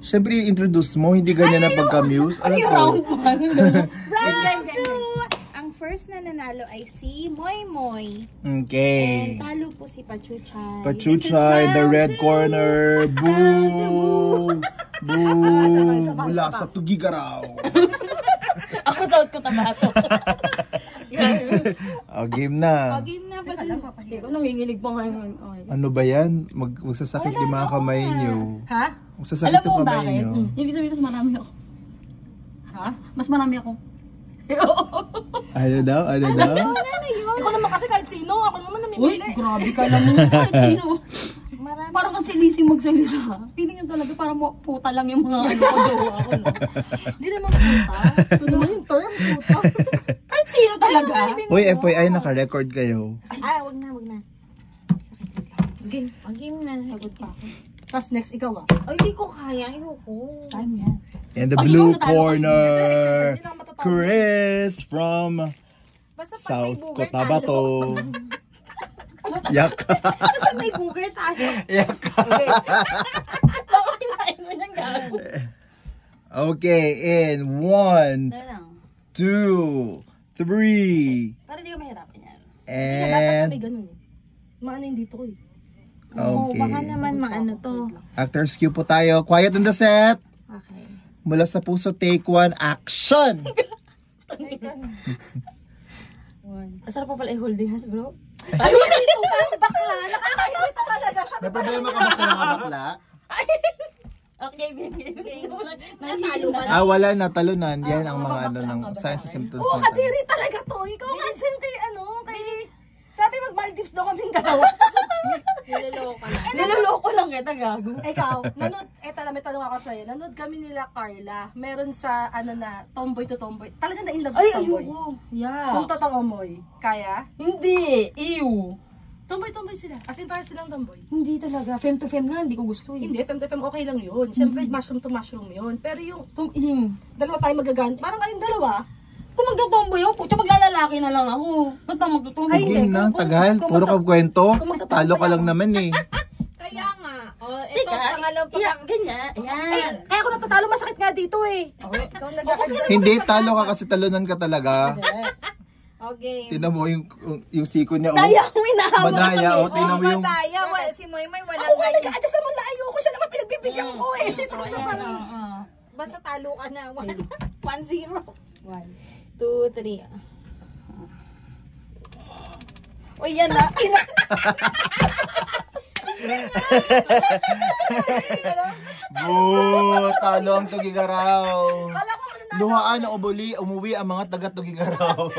Siyempre, introduce mo, hindi ganyan na pagka-muse. Ano to? Round 2! Ang first na nanalo ay si Moy Moy. Okay. And talo po si Pachuchay. Pachuchay, the red corner. Boo! Boo! Mula sa Tugigaraw. Ako suot ko tabato. Game na. Game na ba? Hindi ko nanginginig pa ngayon. Ano ba yan? Magsasakit yung mga kamay niyo. Ha? Magsasakit Alam yung mo kamay bakit? niyo. Ibig sabihin mas marami ako. Ha? Mas marami ako. Ano daw? Ano daw? Ikaw naman kasi kahit sino. Ako naman Uy, namimili. grabe ka naman. Kahit sino. Marami. Parang kang sinising magsalita. Feeling nyo talaga parang puta lang yung mga ano ko jowa ko. Hindi naman puta. Ito naman yung term, puta. Kahit sino talaga. Uy, FYI, naka-record kayo. Wag na. Game. Game na. Sagot pa ako. Tapos next, ikaw ah. Ay, di ko kaya. Ayoko. Time yan. In the Pag blue ikaw natalo ka, corner, Hindi na ako matatalo. Chris from Basta pag may South booger Cotabato. Yak. Basta may booger tayo. Yak. Bakit kinain mo niyang gago? Okay, in 1, Dahil lang. 2, 3, Para di ka mahirapan yan. and May ganun. Maano yung dito ko eh. okay. Baka naman maano to. Actors cue po tayo. Quiet on the set. Okay. Mula sa puso, take 1, action! Ang sarap pa pala i-holding hands, bro. Ay, wala ito. Parang bakla. Nakakairita talaga. May problema ka ba sa mga bakla? Okay, baby. Natalo ka. Wala na, talunan. Yan ang mga ano ng signs and symptoms. Oo, kadiri talaga to. Ikaw kansin kay sabi mag-Maldives daw kaming dalawa. Niloloko lang kita, gago. Ikaw, may tanong ako sa'yo. Nanood kami nila Carla. Meron sa, tomboy to tomboy. Talagang na in love sa tomboy. Yeah. Kung totoo mo'y, kaya? Hindi. Ew. Tomboy-tomboy sila. As in, para silang tomboy. Hindi talaga. Femme to femme nga, hindi ko gusto eh. Hindi, fem to fem, okay lang yun. Siyempre, mushroom to mushroom yun. Pero yung, dalawa tayo magagan. Parang kayong dalawa. Kung magtutomboy ako, kutsa maglalalaki na lang ako. Ba't ba magtutomboy? Game na, tagal. Puro ka kwento. Talo ka lang naman eh. Kaya nga. Ito, pangalawang pagkakang. Ganyan. Ayan. Kaya ako natatalo, masakit nga dito eh. Ikaw nagkakagyan. Hindi, talo ka kasi talunan ka talaga. Okay. Tinan mo yung siko niya. Daya akong inahabol sa Madaya, mesa. tinan mo yung... Madaya, si Moy walang Ako, ganyan. At sa mga layo ko siya naman pinagbibigyan ko eh. Basta talo ka na. 1-0. 1, 2, 3. Uy, yan na. Boo! Talo ang Tugigaraw. Luhaan o umuwi ang mga taga Tugigaraw.